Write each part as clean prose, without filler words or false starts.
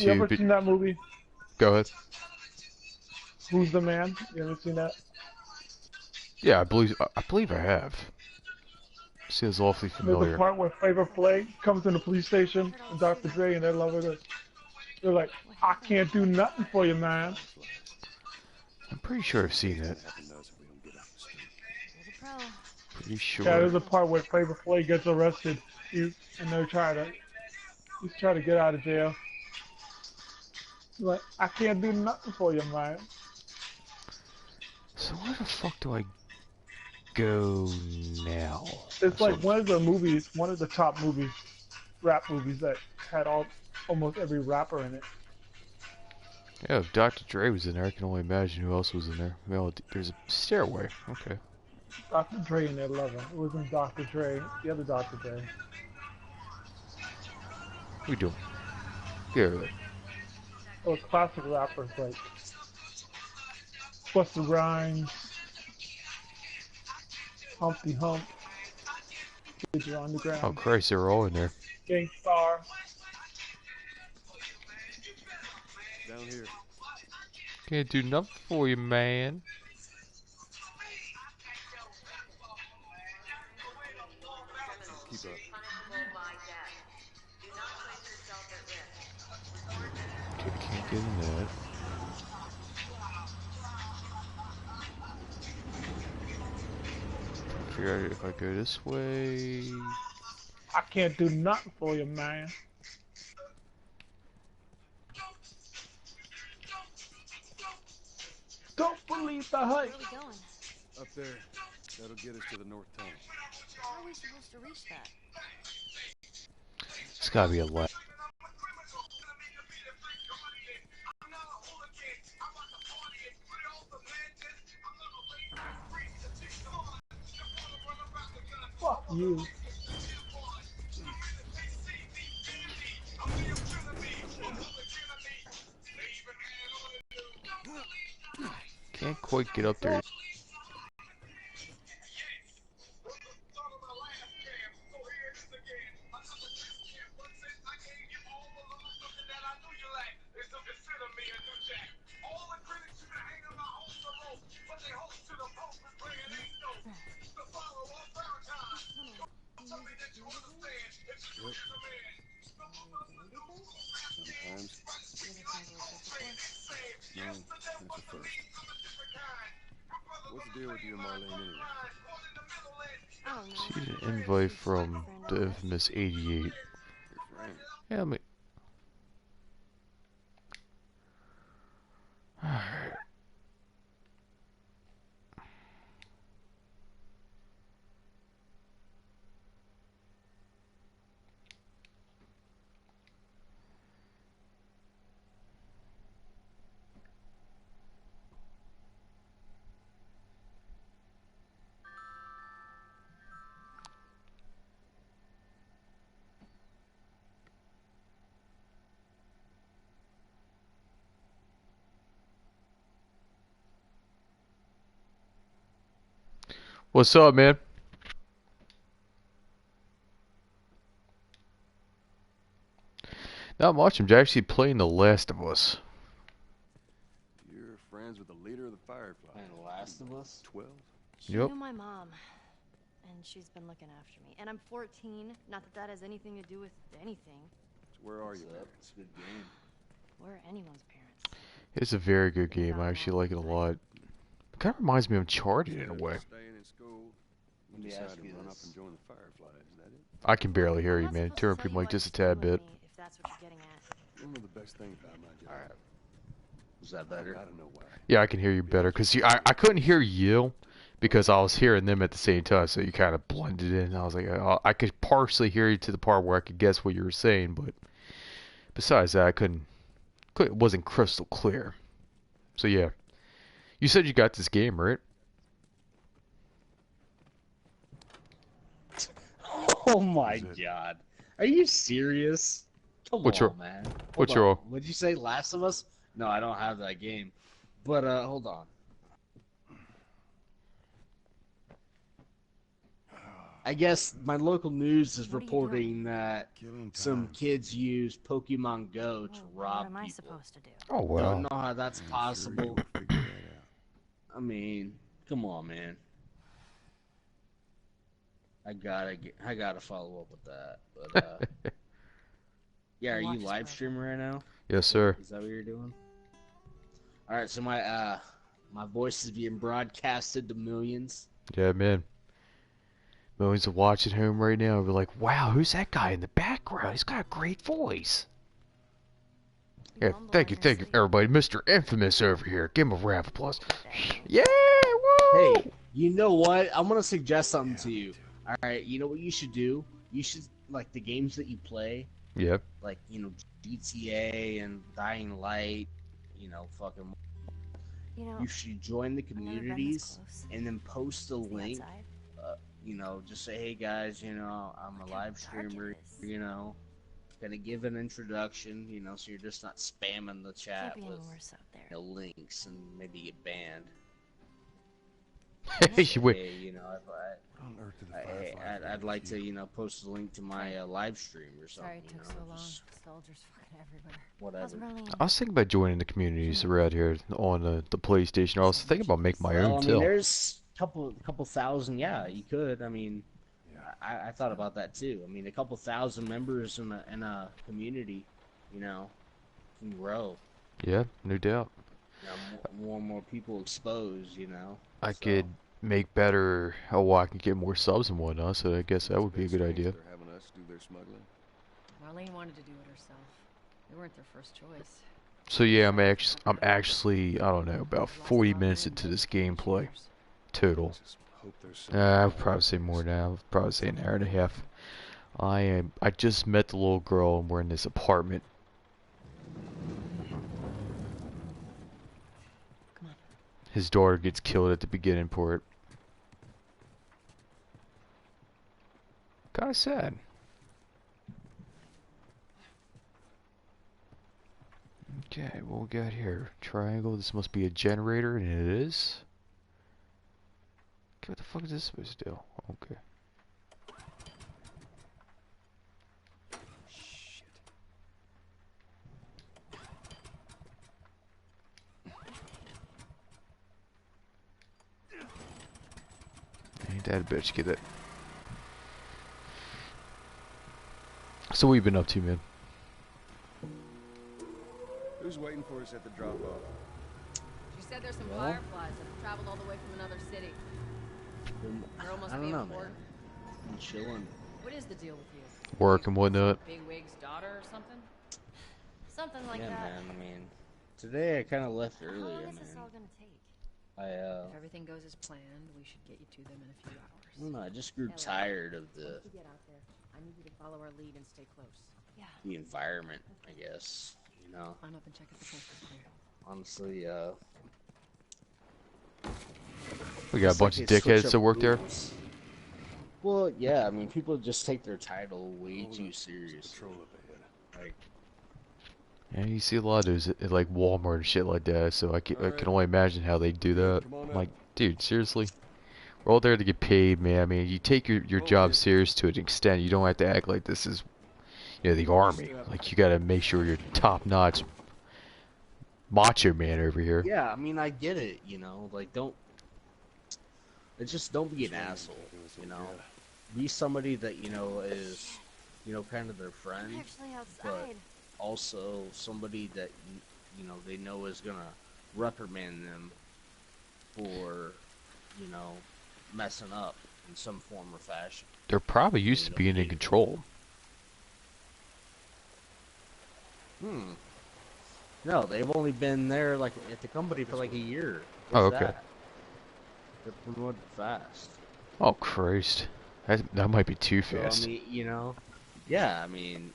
You ever to... seen that movie? Go ahead. Who's the Man? You ever seen that? Yeah, I believe I have. Seems awfully There's a familiar. part where Flavor Flav comes in the police station and Dr. Dre and they're loving it. They're like, I can't do nothing for you, man. I'm pretty sure I've seen it. Pretty Yeah, sure. there's a part where Flavor Flav gets arrested and he's trying to get out of jail. He's like, I can't do nothing for you, man. So where the fuck do I go now? It's So, like one of the movies, one of the top movies, rap movies that had almost every rapper in it. yeah, if Dr. Dre was in there, I can only imagine who else was in there. Well, there's a stairway. Okay. Dr. Dre and their lover. It wasn't Dr. Dre, the other Dr. Dre. We doing? Get over there. Or classic rappers like Busta Rhymes, Humpty Hump, Digital Oh Underground, Christ, they were all in there. Gangstar. Down here. Can't do nothing for you, man. Keep up. Okay, can't get in that. Figure out if I go this way. I can't do nothing for you, man. Don't believe the hype. Where are we going? Up there. That'll get us to the north tunnel. How are we supposed to reach that? It's gotta be a left. Fuck you. Can't quite get up there. Sometimes. No, that's a first. What's the deal with you and Marlene anyway? I don't know. She's an invite from the infamous 88. Your friend. Yeah, I mean... Alright. What's up, man? Not much. I'm actually playing The Last of Us. You're friends with the leader of the Fireflies. And Last of Us? 12? She Yep. knew my mom, and she's been looking after me. And I'm 14. Not that that has anything to do with anything. So where are you at? It's a good game. We're anyone's parents. It's a very good game. I actually like it a lot. It kind of reminds me of Uncharted in a way. Staying in school. Let You me decided ask to you run up this. and join the Fireflies, is that it? I can barely hear I'm you, not man. supposed Turn to up tell your you mic why just a you're tad screwing bit. with me, if that's what you're getting at. One of the best things about my job. Alright. Was that better? I don't know why. Yeah, I can hear you better. Because I couldn't hear you because I was hearing them at the same time. So you kind of blended in. I was like, I could partially hear you to the part where I could guess what you were saying. But besides that, I couldn't it wasn't crystal clear. So yeah. You said you got this game, right? Oh my Is it? god. Are you serious? Come What's on, your- man. what's Hold your- on. What'd you say, Last of Us? No, I don't have that game. But, hold on. I guess my local news is What are you reporting that Killing some time. kids use Pokemon Go to Well, rob what am I people. supposed to do? Oh Don't well. know how that's I'm possible. Sure you'll figure that out. I mean, come on, man. I gotta follow up with that. But yeah, are you Watch is live broken. streaming right now? Yes, sir. Is that what you're doing? All right, so my voice is being broadcasted to millions. Yeah, man. Millions of watch at home right now. We're like, wow, who's that guy in the background? He's got a great voice. We Yeah, mumble thank in you, your sleep. everybody. Mr. Infamous over here. Give him a round of applause. Thing. Yeah, woo! Hey, you know what? I'm gonna suggest something to you. All right, you know what you should do? You should like the games that you play, Yep. like GTA and Dying Light. Fucking. You know, You should join the I've never been this communities close and then post a to the link. outside. Just say, hey guys, I'm a Look how live dark it streamer. is. Gonna give an introduction. So you're just not spamming the chat Can't be any with worse out there. links and maybe get banned. Hey, Say, wait. hey, if What on earth did the Hey, Fireflies I'd do like to you? to, post a link to my live stream or something. Sorry it took so long. Just Soldiers fucking everywhere. How's whatever. Merlin? I was thinking about joining the communities around here on the PlayStation. I was thinking about making my Well, own I mean, too. there's couple thousand. Yeah, you could. I mean, I thought about that too. I mean, a couple thousand members in a community, can grow. Yeah, no doubt. More and more people exposed. I so. could make better. Oh, I can get more subs and whatnot. So I guess that would be a good idea. They're having us do their smuggling. Marlene wanted to do it herself. We weren't their first choice. So yeah, I'm actually I don't know about 40 minutes into this gameplay total. Just hope there's some I would probably say more now. I'd probably say an hour and a half. I just met the little girl and we're in this apartment. Come on. His daughter gets killed at the beginning part. Kinda sad. Okay, what we got here? Triangle, this must be a generator, and it is. Okay, what the fuck is this supposed to do? Okay. shit. Ain't that a bitch, get it. So what you been up to, man? Who's waiting for us at the drop-off? She said there's some Well? fireflies that have traveled all the way from another city. Girl must I be don't know, man. important. I'm chilling. What is the deal with you? Work and whatnot. Big Wig's daughter or something? Something like Yeah, that. man. I mean, today I kind of left How earlier, long is man. this all gonna take? If everything goes as planned, we should get you to them in a few I hours. don't know. I just grew Ella, tired of the Once we get out there, I need you to follow our lead and stay close. Yeah. the environment. I guess Climb up and check if the coast is clear. honestly, We got a it's bunch like of they switch dickheads up that work there. rules. Well, yeah. I mean, people just take their title way Hold too up. serious. Patrol up ahead. Like, Yeah, you see a lot of those at like Walmart and shit like that. So I can Alright. only imagine how they do that. Come on I'm up. like, dude, seriously? We're all there to get paid, man. I mean, you take your Oh, job yeah. serious to an extent. You don't have to act like this is, the army. Like, you gotta make sure you're top-notch macho man over here. yeah. I mean, I get it. Like don't be an asshole. Be somebody that is kind of their I'm friend, actually outside. also somebody that they know is gonna reprimand them for messing up in some form or fashion. They're probably used to being in control. No, they've only been there like at the company for like a year. Oh, What's okay. that? They're promoted fast. Oh, Christ. That might be too So, fast. I mean, yeah, I mean,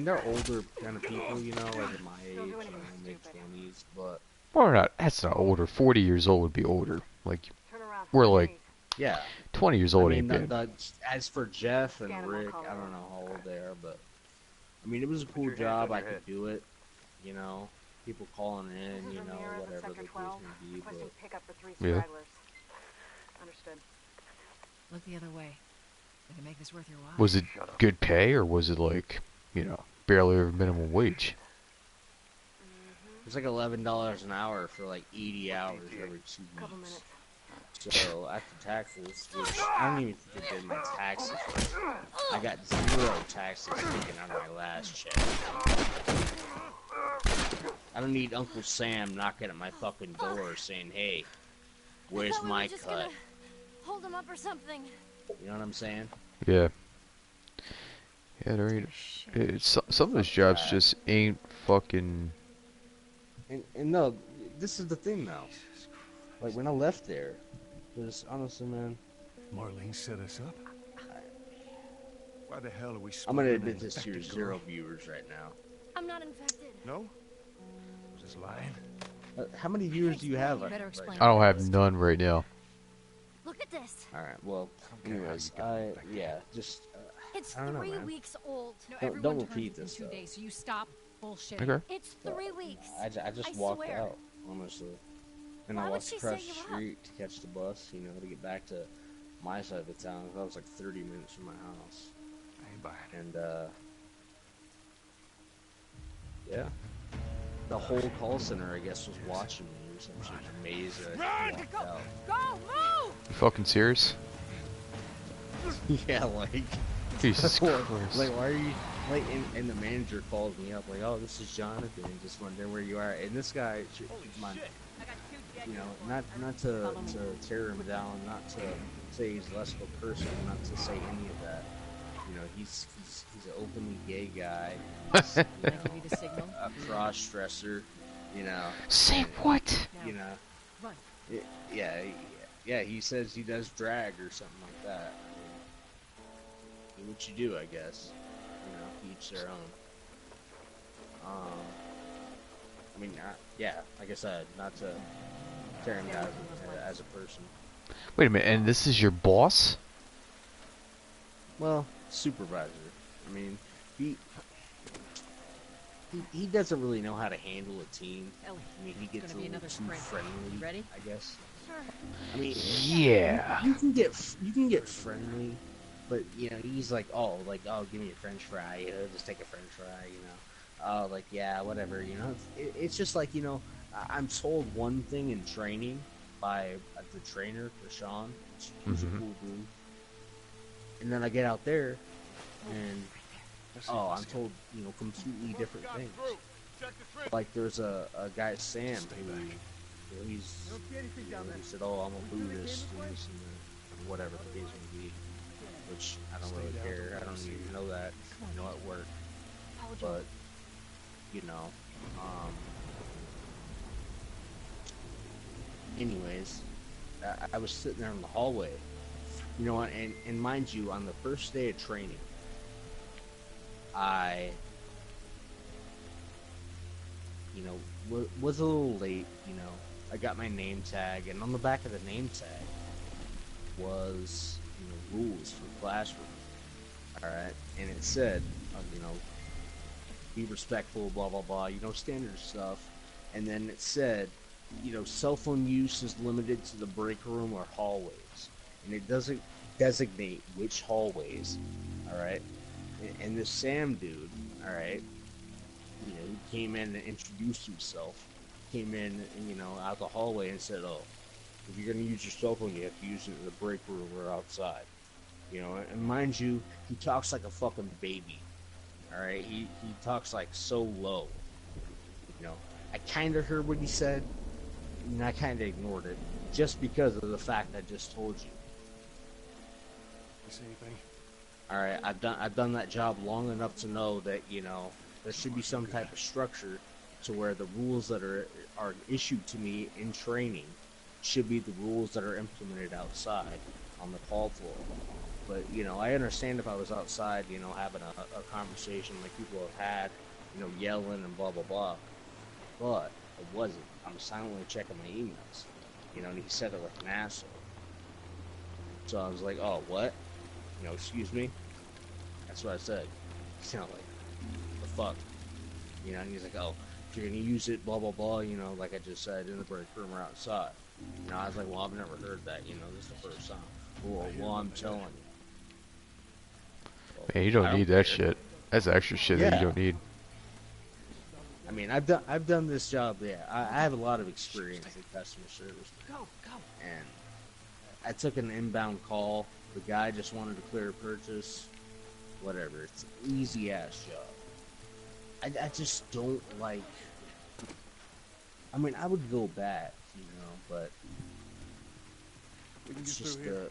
they're older kind of people, like at my age, Don't do anything mid stupid. 20s, but Well, not. That's not older. 40 years old would be older. Like, Turn around. we're like yeah. 20 years I old mean, ain't bad. as for Jeff and Scan 'em, I'll Rick, call I it. don't know how old they are, but I mean, it was a Put cool your hands job. on I your could head. do it, people calling in, This is Ramiro at whatever Sector the case 12. may be, Requesting but pickup for 3 Yeah. stragglers. Understood. Look the other way. Gonna make this worth your while. Was it good pay or was it like, you know, barely over minimum wage? It's like $11 an hour for like 80 hours every 2 Couple weeks. minutes. So after taxes, which I don't even think I did my taxes. I got 0 taxes taken out of my last check. I don't need Uncle Sam knocking at my fucking door saying, "Hey, where's I thought we my were just cut?" gonna hold him up or something. You know what I'm saying? Yeah. Yeah, there ain't. Some of those jobs just ain't fucking. And no, this is the thing though. Like when I left there, because honestly, man, Marlene set us up. Why the hell are we? I'm gonna smuggling admit an this to your infected 0 girl? viewers right now. I'm not infected. No, just lying. How many viewers do you have? You better right explain. now? I don't have none right now. Look at this. All right. Well, Okay, how anyways, you got infected? yeah, just It's I don't know, 3 man. weeks old. No, Don't everyone turns repeat within this, 2 though. days, so you stop bullshitting. Okay. It's 3 weeks. I just I walked swear. out, honestly, and Why I would walked she across set the you up? street to catch the bus, you know, to get back to my side of the town. That was like 30 minutes from my house, I ain't buying it. and yeah, the whole call center, I guess, was watching me or some shit. Amazed that I walked out. Go, move! You fucking serious? Yeah, like. Jesus Like, Christ. why are you like? And the manager calls me up, like, "Oh, this is Jonathan. Just wondering where you are." And this guy, keep in mind, you know, not to tear him down, not to say he's less of a person, not to say any of that. You know, he's an openly gay guy. He's, you Can I give you know, the signal? a cross-dresser. You know. Say what? You know. Run. Yeah. He says he does drag or something like that. Do what you do, I guess. You know, each their own. I mean, yeah, like I said, not to tear him down as a person. Wait a minute, and this is your boss? Well, supervisor. I mean, he doesn't really know how to handle a team. Ellie, I mean, he gets Gonna a be little another too sprint. friendly. Ready? I guess. Sure. I mean, Yeah. you can get friendly, but you know he's like, oh, give me a French fry, you know, just take a French fry, you know, like yeah, whatever, you know. It's just like, you know, I'm told one thing in training by the trainer, Rashawn, who's a cool dude, and then I get out there, and I'm told, you know, completely different things. Like there's a guy Sam who. You know, he said, "Oh, I'm a Buddhist," and this and that, whatever the case may be. Which I don't really care. I don't even know that. You know, at work. But you know, anyways, I was sitting there in the hallway. You know, and mind you, on the first day of training, I, you know, was a little late. You know. I got my name tag, and on the back of the name tag was, you know, rules for the classroom. All right, and it said, you know, be respectful, blah blah blah, you know, standard stuff. And then it said, you know, cell phone use is limited to the break room or hallways, and it doesn't designate which hallways. All right, and this Sam dude, all right, you know, he came in and introduced himself. Came in, you know, out the hallway and said, "Oh, if you're gonna use your cell phone, you have to use it in the break room or outside." You know, and mind you, he talks like a fucking baby. All right, he talks like so low. You know, I kind of heard what he said, and I kind of ignored it just because of the fact I just told you. You see anything? All right, I've done that job long enough to know that, you know, there should be some type of structure to where the rules that are issued to me in training should be the rules that are implemented outside on the call floor. But, you know, I understand if I was outside, you know, having a conversation like people have had, you know, yelling and blah, blah, blah. But I wasn't. I'm silently checking my emails. You know, and he said it like an asshole. So I was like, oh, what? You know, excuse me? That's what I said. You know, like, the fuck? You know, and he's like, oh, if you're gonna use it, blah, blah, blah, you know, like I just said, in the break room or outside. You know, I was like, well, I've never heard that, you know, this is the first time. Well, I'm telling you. Man, you I don't need that care. shit. That's extra shit that Yeah. you don't need. I mean, I've done this job. Yeah, I have a lot of experience in customer service. And I took an inbound call. The guy just wanted to clear a purchase. Whatever. It's an easy ass job. I just don't like. I mean, I would go back, you know, but We can it's get just through here.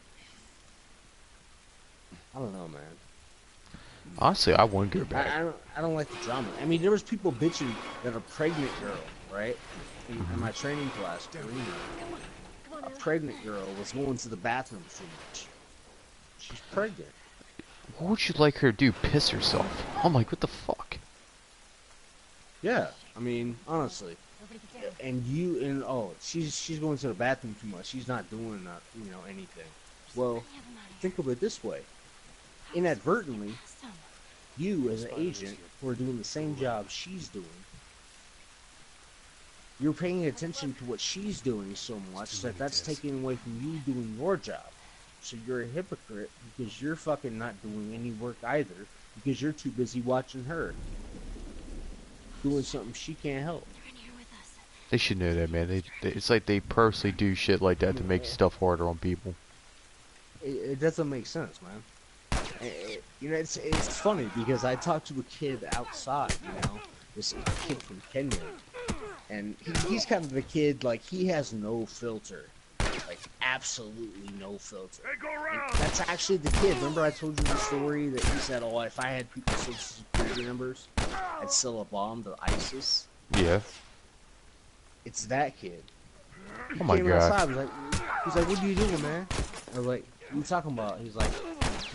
I don't know, man. Honestly, I wouldn't go back. I don't like the drama. I mean, there was people bitching that a pregnant girl, right, in my training class, a pregnant girl was going to the bathroom too much. She's pregnant. What would you like her to do? Piss herself? I'm like, what the fuck? Yeah, I mean, honestly. And she's going to the bathroom too much. She's not doing anything. Well, think of it this way. Inadvertently, you as an agent who are doing the same job she's doing, you're paying attention to what she's doing so much that that's taking away from you doing your job. So you're a hypocrite because you're fucking not doing any work either because you're too busy watching her doing something she can't help. They should know that, man. It's like they purposely do shit like that to make stuff harder on people. It doesn't make sense, man. It's funny because I talked to a kid outside, this kid from Kenya, and he's kind of the kid, like, he has no filter, like, absolutely no filter. Hey, go And around! that's actually the kid. Remember I told you the story that he said, oh, if I had people's social security numbers, I'd sell a bomb to ISIS? Yeah. It's that kid. Oh my Came god. outside, he's like, what are you doing, man? I was like, what are you talking about? He's like,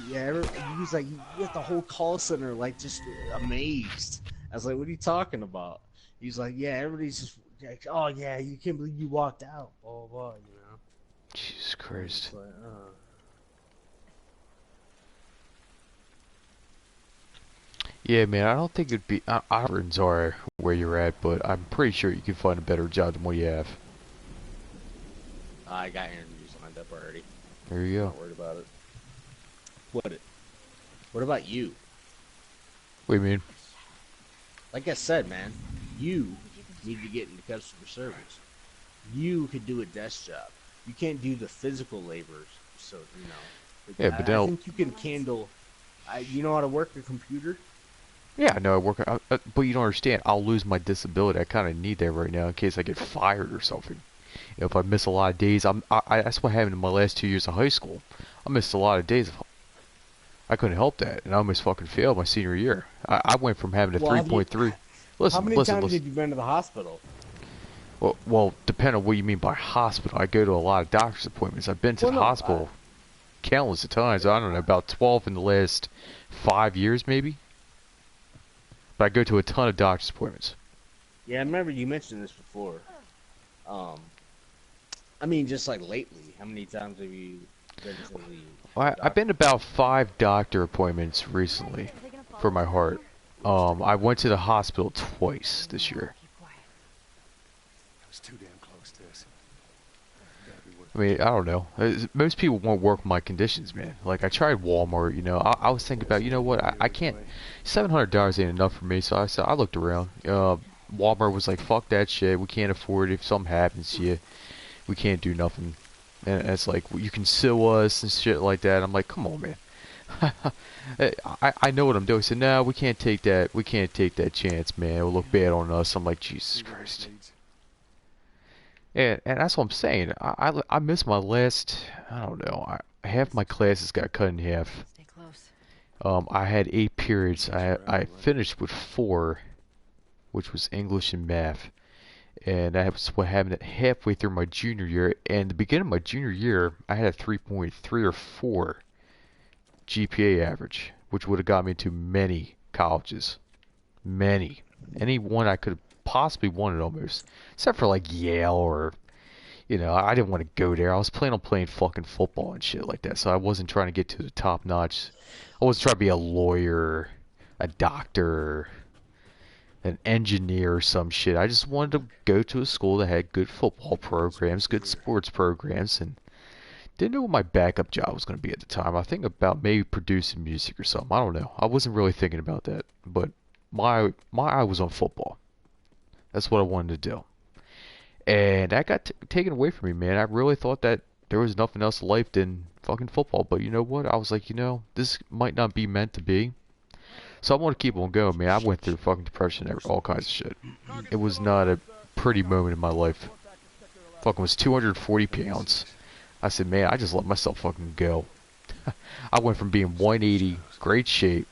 yeah, he's like, you got the whole call center, like, just amazed. I was like, what are you talking about? He's like, yeah, everybody's just like, oh, yeah, you can't believe you walked out, blah, blah, blah, Jesus Christ. It's like, Yeah, man, I don't think it'd be... Irons are where you're at, but I'm pretty sure you can find a better job than what you have. I got interviews lined up already. There you go. Not worried about it. What about you? What do you mean? Like I said, man, you need to get into customer service. You could do a desk job. You can't do the physical labors, so, Yeah, but I now... think you can handle... you know how to work a computer? Yeah, I know I work... but you don't understand. I'll lose my disability. I kind of need that right now in case I get fired or something. If I miss a lot of days... that's what happened in my last 2 years of high school. I missed a lot of days. I couldn't help that, and I almost fucking failed my senior year. I went from having a 3.3... How many times have you been to the hospital? Well, depending on what you mean by hospital. I go to a lot of doctor's appointments. I've been to the hospital countless of times. I don't know, about 12 in the last 5 years, maybe. But I go to a ton of doctor's appointments. Yeah, I remember you mentioned this before. I mean, just like lately, how many times have you been to the Well, I've been to about 5 doctor appointments recently for my heart. I went to the hospital twice this year. I was too damn close to this. I mean, I don't know. Most people won't work with my conditions, man. Like, I tried Walmart, I was thinking about, you know what, I can't... $700 ain't enough for me, so I looked around. Walmart was like, fuck that shit, we can't afford it. If something happens to you, we can't do nothing. And it's like, you can sue us and shit like that. I'm like, come on, man. I know what I'm doing. So no, we can't take that. We can't take that chance, man. It'll look bad on us. I'm like, Jesus Christ. And that's what I'm saying. I missed my last. I don't know. Half my classes got cut in half. Stay close. I had 8 periods. I finished with 4, which was English and math. And that was what happened halfway through my junior year. And the beginning of my junior year, I had a 3.3 or 4 GPA average, which would have got me into many colleges. Many. Any one I could have possibly wanted almost. Except for like Yale or, I didn't want to go there. I was planning on playing fucking football and shit like that. So I wasn't trying to get to the top notch. I wasn't trying to be a lawyer, a doctor, an engineer or some shit. I just wanted to go to a school that had good football programs, good sports programs, and Didn't know what my backup job was going to be at the time. I think about maybe producing music or something. I don't know. I wasn't really thinking about that. But my eye was on football. That's what I wanted to do. And that got taken away from me, man. I really thought that there was nothing else in life than fucking football. But you know what? I was like, this might not be meant to be. So I want to keep on going, man. I went through fucking depression and all kinds of shit. It was not a pretty moment in my life. Fucking was 240 pounds. I said, man, I just let myself fucking go. I went from being 180, great shape,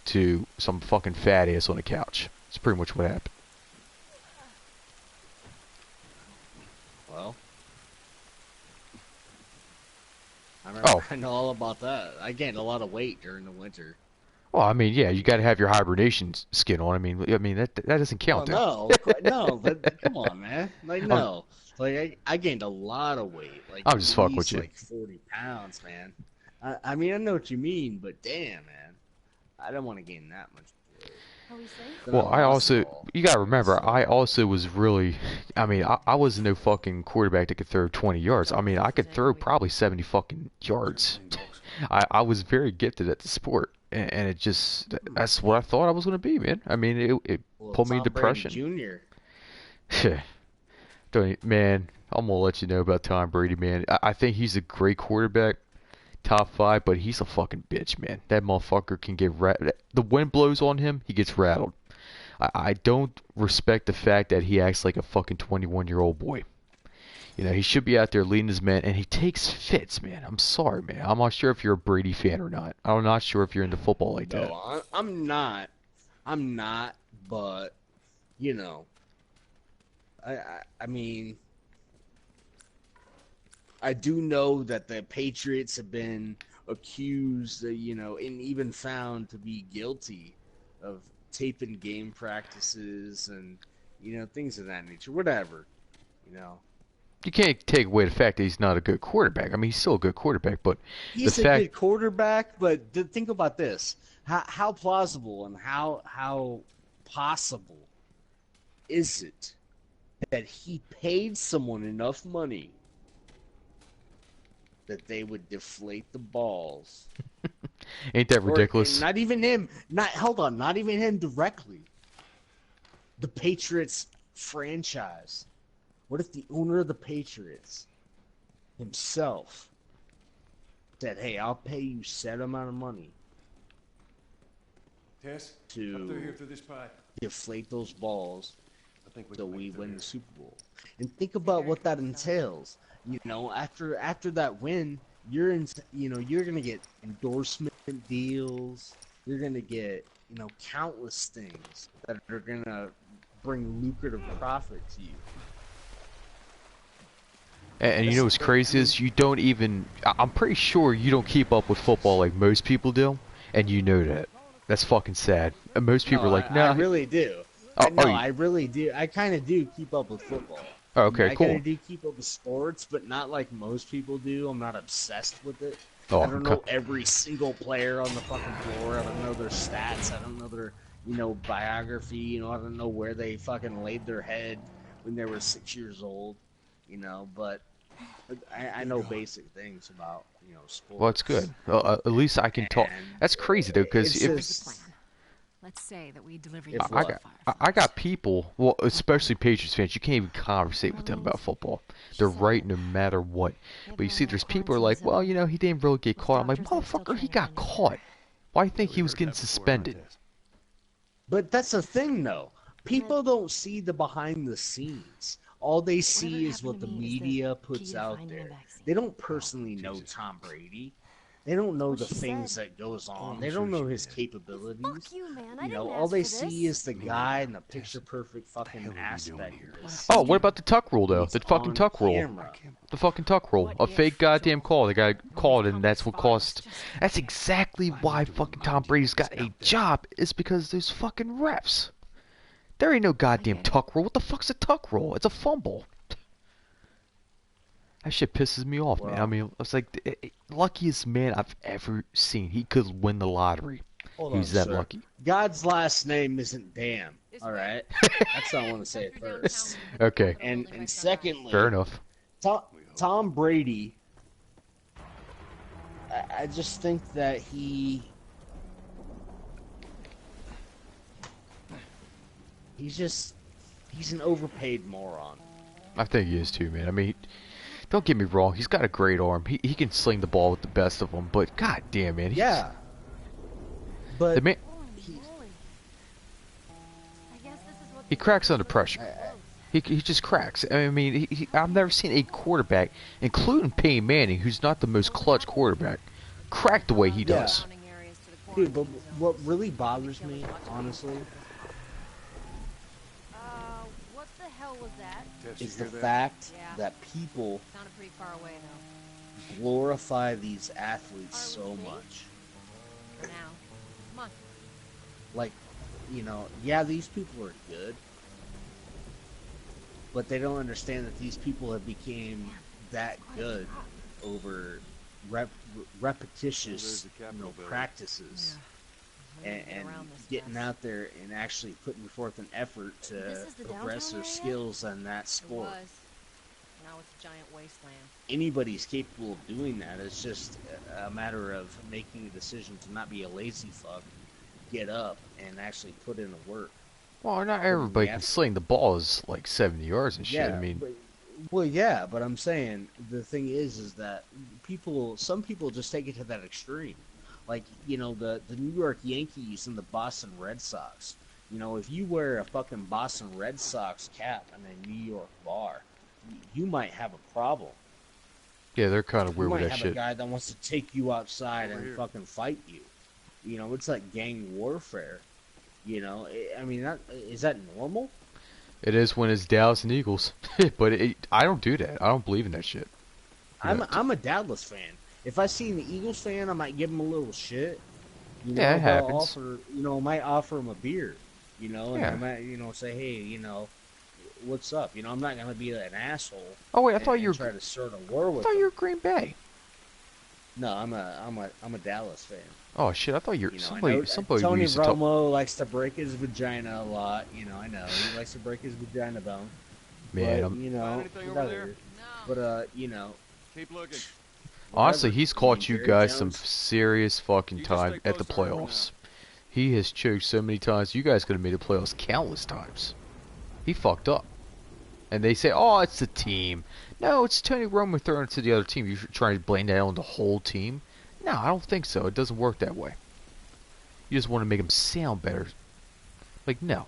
to some fucking fat ass on the couch. That's pretty much what happened. Well, I know all about that. I gained a lot of weight during the winter. Well, I mean, yeah, you got to have your hibernation skin on. I mean that doesn't count. No, but come on, man. Like no, like I gained a lot of weight. Like I'm just fucking with you. Like 40 pounds, man. I mean, I know what you mean, but damn, man, I don't want to gain that much weight. Well, you gotta remember, I also was really, I wasn't no fucking quarterback that could throw 20 yards. I mean, I could throw probably 70 fucking yards. I was very gifted at the sport, and it just, that's what I thought I was gonna be, man. I mean, it pulled me in depression. Jr. Man, I'm gonna let you know about Tom Brady, man. I think he's a great quarterback. Top 5, but he's a fucking bitch, man. That motherfucker can get the wind blows on him, he gets rattled. I don't respect the fact that he acts like a fucking 21-year-old boy. He should be out there leading his men, and he takes fits, man. I'm sorry, man. I'm not sure if you're a Brady fan or not. I'm not sure if you're into football like that. No, I'm not, but, I mean, I do know that the Patriots have been accused, and even found to be guilty of taping game practices and, things of that nature. Whatever, You can't take away the fact that he's not a good quarterback. I mean, he's still a good quarterback, but he's a good quarterback. But think about this: how plausible and how possible is it that he paid someone enough money that they would deflate the balls? Ain't that ridiculous? Not even him. Not even him directly. The Patriots franchise. What if the owner of the Patriots himself said, "Hey, I'll pay you set amount of money to deflate those balls so we win the Super Bowl." And think about what that entails. After that win, you're gonna get endorsement deals. You're gonna get countless things that are gonna bring lucrative profit to you. And you know what's crazy is you don't even. I'm pretty sure you don't keep up with football like most people do, and you know that. That's fucking sad. And most people are like, "No, I really do." I really do. I kind of do keep up with football. Oh, okay, cool. I kind of do keep up with sports, but not like most people do. I'm not obsessed with it. Oh, I don't know every single player on the fucking floor. I don't know their stats. I don't know their, biography. I don't know where they fucking laid their head when they were 6 years old. But I know basic things about, sports. Well, that's good. At least I can talk. That's crazy though, because Let's say that we deliver I got people, well, especially Patriots fans, you can't even conversate with them about football. They're right no matter what. But you see, there's people who are like, well, he didn't really get caught. I'm like, motherfucker, he got caught. Why do you think he was getting suspended? But that's the thing, though. People don't see the behind the scenes. All they see is what the media puts out there. They don't personally know Tom Brady. They don't know the things that goes on. They don't know his capabilities. Fuck you, man. I didn't All they ask for see this. is the guy and the picture-perfect fucking aspect. Oh, what about the tuck rule though? The fucking tuck rule. The fucking tuck rule. A fake goddamn call. The guy called and that's what cost. That's exactly why fucking Tom Brady's got a job. Is because there's fucking refs. There ain't no goddamn tuck rule. What the fuck's a tuck rule? It's a fumble. That shit pisses me off, man. I mean, it's like luckiest man I've ever seen. He could win the lottery. He's that lucky. God's last name isn't damn. All right, that's what I want to say first. Okay. And secondly, fair enough. Tom Brady I just think that he's an overpaid moron. I think he is too, man. I mean, don't get me wrong. He's got a great arm. He can sling the ball with the best of them. But god damn, man. Yeah. But the man, he cracks under pressure. He just cracks. I mean, I've never seen a quarterback, including Peyton Manning, who's not the most clutch quarterback, crack the way he does. Dude, but what really bothers me, honestly, What the hell was that? is the fact that people Sounded pretty far away though. glorify these athletes so much. Now, come on. Like, you know, yeah, these people are good, but they don't understand that these people have became that good over repetitious, practices, and getting out there and actually putting forth an effort to progress their skills in that sport. Now it's a giant wasteland. Anybody's capable of doing that. It's just a matter of making a decision to not be a lazy fuck, get up, and actually put in the work. Well, not everybody can sling the ball is like 70 yards and shit. Yeah, I mean, well, yeah, but I'm saying the thing is that some people just take it to that extreme. Like, you know, the New York Yankees and the Boston Red Sox. You know, if you wear a fucking Boston Red Sox cap in a New York bar, you might have a problem. yeah, they're kind of weird with You that might have shit. a guy that wants to take you outside and fucking fight you. You know, it's like gang warfare. You know, I mean, is that normal? It is when it's Dallas and Eagles, but I don't do that. I don't believe in that shit. I'm a Dallas fan. If I see an Eagles fan, I might give him a little shit. You know, Yeah, it I'll happens. might offer him a beer. You know, and Yeah. I might, say, hey, what's up? You know, I'm not gonna be an asshole. Oh wait, I thought you were. try to start a war I with thought him. you were Green Bay. No, I'm a Dallas fan. Oh shit, I thought you were You know, somebody. Somebody Tony used to talk. Romo likes to break his vagina a lot. You know, I know he likes to break his vagina bone. Man, but, you know, anything over there? but Keep looking. honestly, he's caught you Jerry guys some Jones. serious fucking You just time stay at the close to him playoffs. He has choked so many times. You guys could have made the playoffs countless times. He fucked up. And they say, oh, it's the team. No, it's Tony Romo throwing it to the other team. You're trying to blame that on the whole team? No, I don't think so. It doesn't work that way. You just want to make him sound better. Like, no.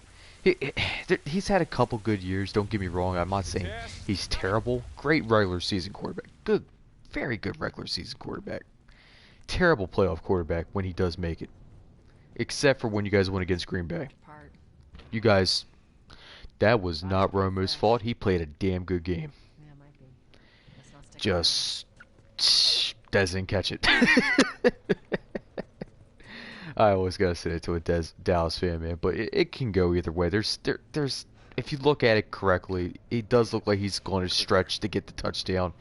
He's had a couple good years, don't get me wrong. I'm not saying he's terrible. Great regular season quarterback. Good, very good regular season quarterback. Terrible playoff quarterback when he does make it. Except for when you guys went against Green Bay. Part. You guys, that was not Romo's fault. He played a damn good game. Yeah, it might be. Let's not stick Just doesn't catch it. I always gotta say it to a Dallas fan, man. But it can go either way. There's if you look at it correctly, it does look like he's going to stretch to get the touchdown.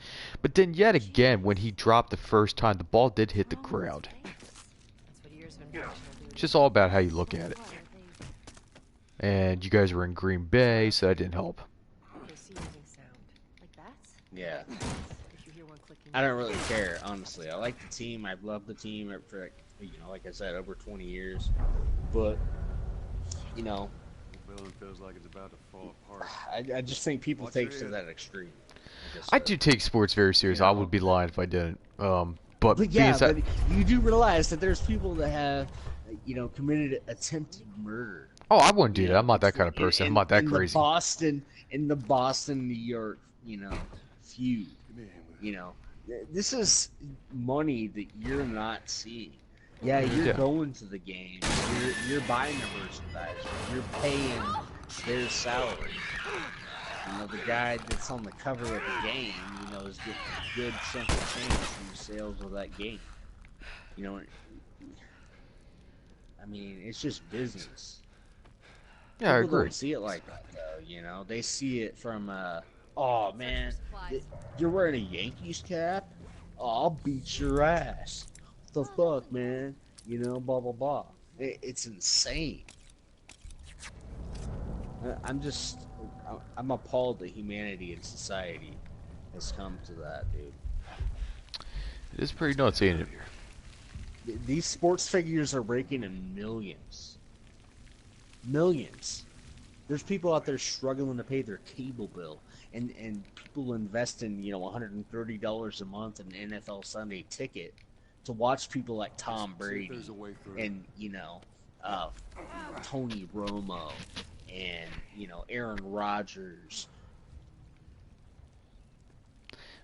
But then yet again, when he dropped the first time, the ball did hit the ground. That's what years have been It's just all about how you look at it. And you guys were in Green Bay, so that didn't help. Like that? yeah. If you hear one clicking. I don't really care, honestly. I like the team. I've loved the team for, like I said, over 20 years. But, The building feels like it's about to fall apart. I just think people Watch take your it to head. that extreme. I do take sports very serious. I would be lying if I didn't. But But yeah, being said, but you do realize that there's people that have, committed attempted murder. oh, I wouldn't do that. I'm not that kind of person. I'm not that in crazy. The Boston, New York, feud. Give me a hand with it. This is money that you're not seeing. Yeah, you're Yeah. going to the game. You're buying the merchandise. You're paying their salary. The guy that's on the cover of the game, is getting a good chunk of change from the sales of that game. I mean, it's just business. Yeah, I People agree. don't see it like that, though. They see it from, oh man, you're wearing a Yankees cap? Oh, I'll beat your ass. What the fuck, man? Blah blah blah. It's insane. I'm appalled that humanity and society has come to that, dude. It is pretty nuts, ain't it? These sports figures are raking in millions. Millions. There's people out there struggling to pay their cable bill, and people investing, you know, $130 a month in an NFL Sunday ticket to watch people like Tom Brady and, you know, Tony Romo and, you know, Aaron Rodgers.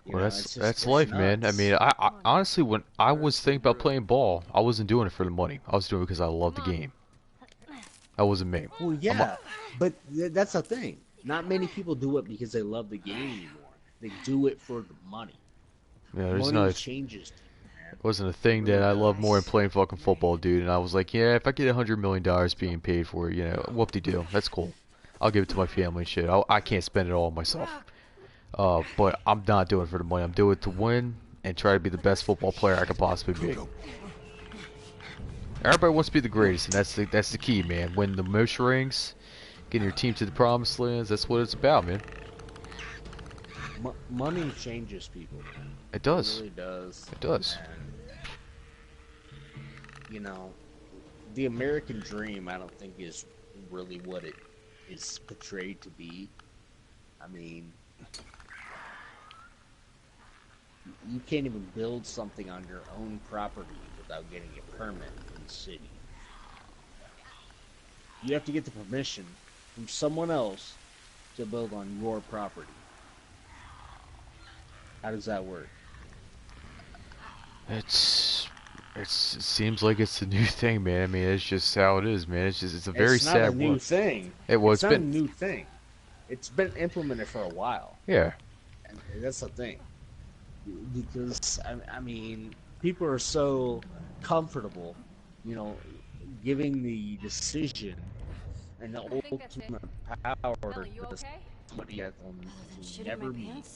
Well, that's life, man. I mean, I honestly, when I was thinking about playing ball, I wasn't doing it for the money. I was doing it because I loved the game. That wasn't me. Well, yeah, but that's the thing. Not many people do it because they love the game anymore. They do it for the money. Yeah, there's money no. changes. It wasn't a thing that I loved more than playing fucking football, dude. And I was like, yeah, if I get $100 million being paid for it, you know, whoop-de-doo, that's cool. I'll give it to my family and shit. I can't spend it all myself. But I'm not doing it for the money. I'm doing it to win and try to be the best football player I could possibly be. Everybody wants to be the greatest, and that's the key, man. Win the most rings, getting your team to the promised lands. That's what it's about, man. Money changes people, man. It does. It really does. It does. And, you know, the American dream, I don't think is really what it is portrayed to be. I mean, you can't even build something on your own property without getting a permit from the city. You have to get the permission from someone else to build on your property. How does that work? It seems like it's a new thing, man. I mean, it's just how it is, man. It's a very sad It's not a new thing. It's not a new thing. It's been implemented for a while. Yeah. And that's the thing. Because, I mean, people are so comfortable, you know, giving the decision and the ultimate power to somebody at them who never meet.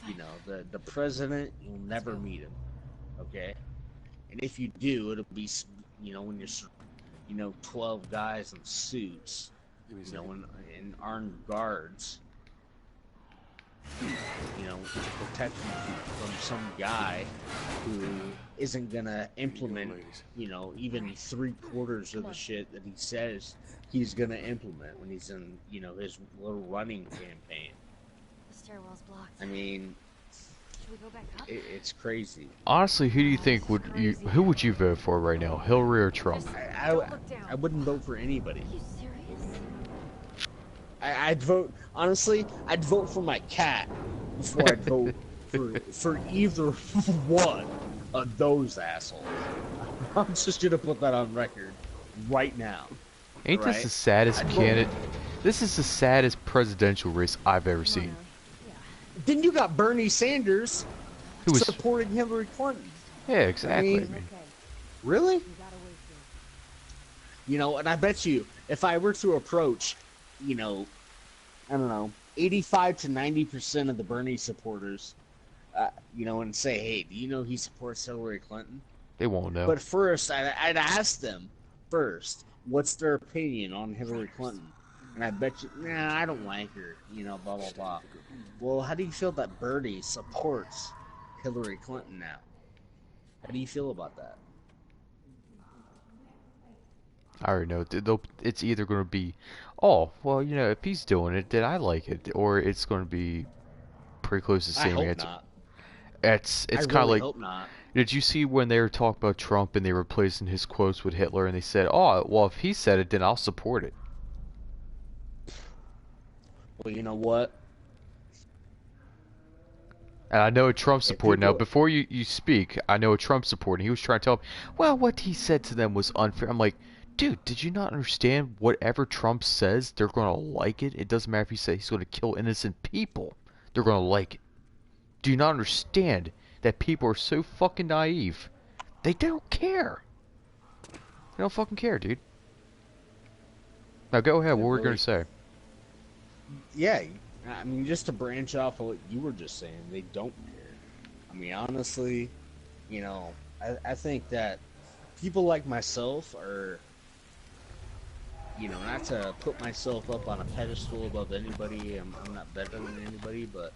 You know, the president, you'll never meet him, okay? And if you do, it'll be, you know, when you're, you know, 12 guys in suits, you know, in armed guards, you know, to protect you from some guy who isn't gonna implement, you know, even 3/4 of the shit that he says he's gonna implement when he's in, you know, his little running campaign. The stairwell's blocked. I mean, should we go back up? it's crazy. Honestly, who do you think who would you vote for right now, Hillary or Trump? I wouldn't vote for anybody. Are you serious? I'd vote, honestly, I'd vote for my cat before I'd vote for either one of those assholes. I'm just gonna put that on record right now. Ain't this the saddest candidate? This is the saddest presidential race I've ever seen. Then you got Bernie Sanders Who was supporting Hillary Clinton. Yeah, exactly. I mean, really? You know, and I bet you, if I were to approach, you know, I don't know, 85 to 90% of the Bernie supporters, you know, and say, hey, do you know he supports Hillary Clinton? They won't know. But first, I'd ask them first, what's their opinion on Hillary Clinton? And I bet you, nah, I don't like her, you know, blah, blah, blah. Well, how do you feel that Bernie supports Hillary Clinton now? How do you feel about that? I already know. It's either going to be, oh, well, you know, if he's doing it, then I like it. Or it's going to be pretty close to the same answer. Not. It's I kind of really like, hope not. did you see when they were talking about Trump and they were replacing his quotes with Hitler and they said, oh, well, if he said it, then I'll support it. Well, you know what? And I know a Trump supporter. Now, people- before you speak, I know a Trump supporter. He was trying to tell me, well, what he said to them was unfair. I'm like, dude, did you not understand? Whatever Trump says, they're going to like it. It doesn't matter if he says he's going to kill innocent people. They're going to like it. Do you not understand that people are so fucking naive? They don't care. They don't fucking care, dude. Now, go ahead. What were you going to say? Yeah, I mean, just to branch off of what you were just saying, they don't care. I mean, honestly, you know, I think that people like myself are, you know, not to put myself up on a pedestal above anybody, I'm not better than anybody, but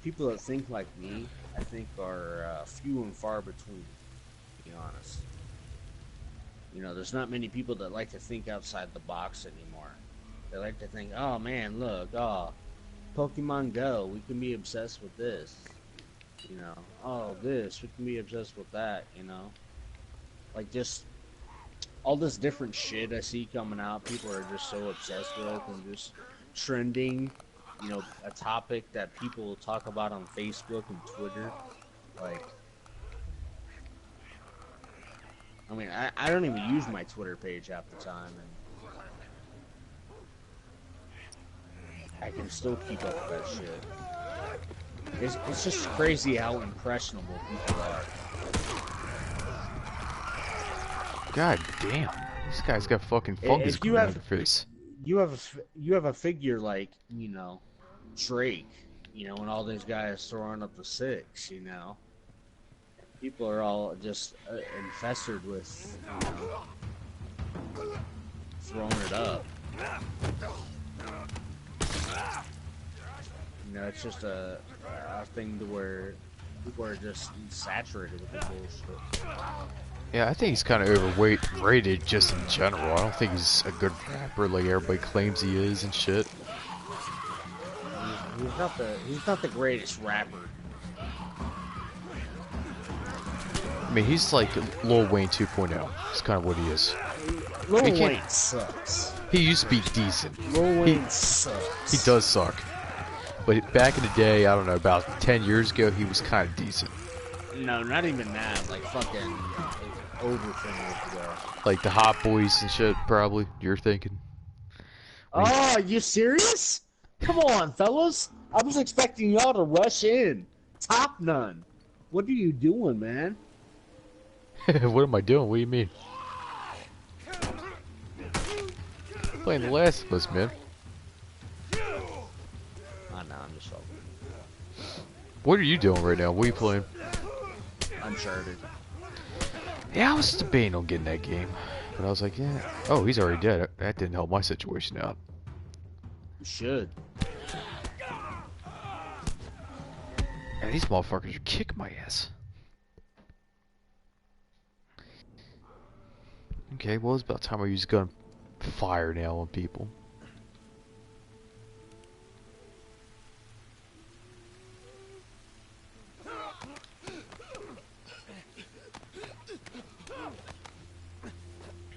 people that think like me, I think, are few and far between, to be honest. You know, there's not many people that like to think outside the box anymore. They like to think, oh man, look, oh, Pokemon Go, we can be obsessed with this. You know, oh, this, we can be obsessed with that, you know? Like, just all this different shit I see coming out, people are just so obsessed with, and just trending, you know, a topic that people talk about on Facebook and Twitter. Like, I mean, I don't even use my Twitter page half the time, and I can still keep up with that shit. It's just crazy how impressionable people are. God damn. This guy's got fucking fungus If you growing out have- of your face. You have a figure like, you know, Drake, you know, and all these guys throwing up the 6, you know. People are all just infested with, you know, throwing it up. You know, it's just a thing to where people are just saturated with the bullshit. Yeah, I think he's kind of overweight rated just in general. I don't think he's a good rapper like everybody claims he is and shit. He's not the greatest rapper. I mean, he's like Lil Wayne 2.0. It's kind of what he is. Lil He can't- Wayne sucks. He used to be decent. Lil Wayne sucks. He does suck. But back in the day, I don't know, about 10 years ago, he was kind of decent. No, not even that. Like fucking over 10 years ago. Like the Hot Boys and shit, probably, you're thinking. Oh, you serious? Come on, fellas. I was expecting y'all to rush in. Top none. What are you doing, man? What am I doing? What do you mean? Playing The Last of Us, man. Oh, no, I'm just joking. What are you doing right now? What are you playing? Uncharted. Yeah, I was debating on getting that game. But I was like, yeah. Oh, he's already dead. That didn't help my situation out. You should. And these motherfuckers are kicking my ass. Okay, well, it's about time I use gunfire now on people.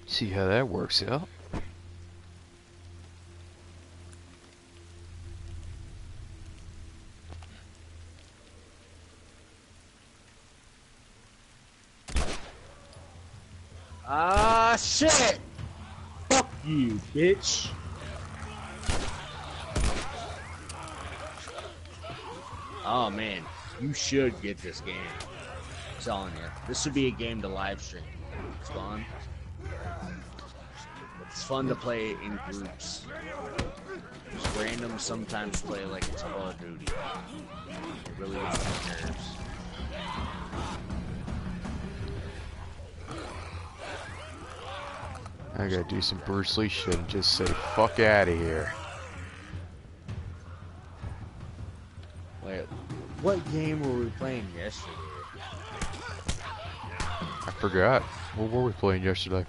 See how that works out. Ah, shit! Fuck you, bitch! Oh, man. You should get this game. I'm telling you. This should be a game to live stream. It's fun. It's fun to play in groups. Just random sometimes play like it's Call of Duty. It really gets on my nerves. I gotta do some Bruce Lee shit and just say, fuck out of here. Wait, what game were we playing yesterday? I forgot. What were we playing yesterday?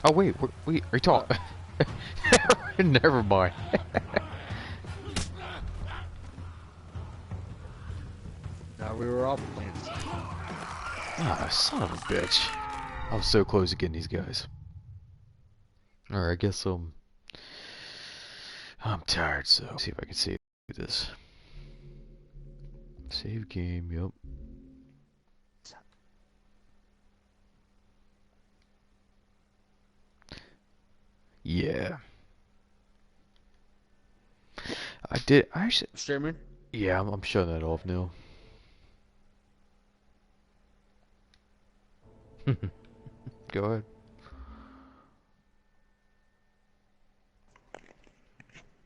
Oh wait, are you talking? Never mind. No, we were all playing. Ah, son of a bitch. I was so close to getting these guys. Alright, I guess I'm tired, so let's see if I can save this. Save game, yep. Yeah. I actually, Streaming? yeah, I'm shutting that off now. Go ahead.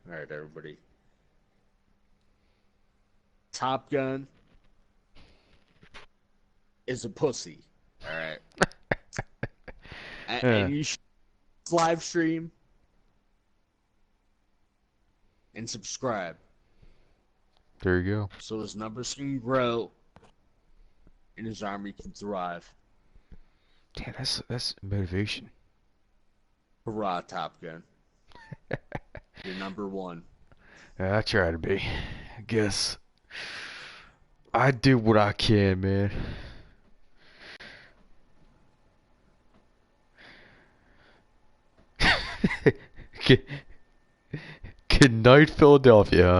Alright, everybody. Top Gun is a pussy. Alright. And you should live stream and subscribe. There you go. so his numbers can grow and his army can thrive. Damn, that's motivation. Hurrah, Top Gun. You're number one. I try to be. I guess I do what I can, man. Good night, Philadelphia.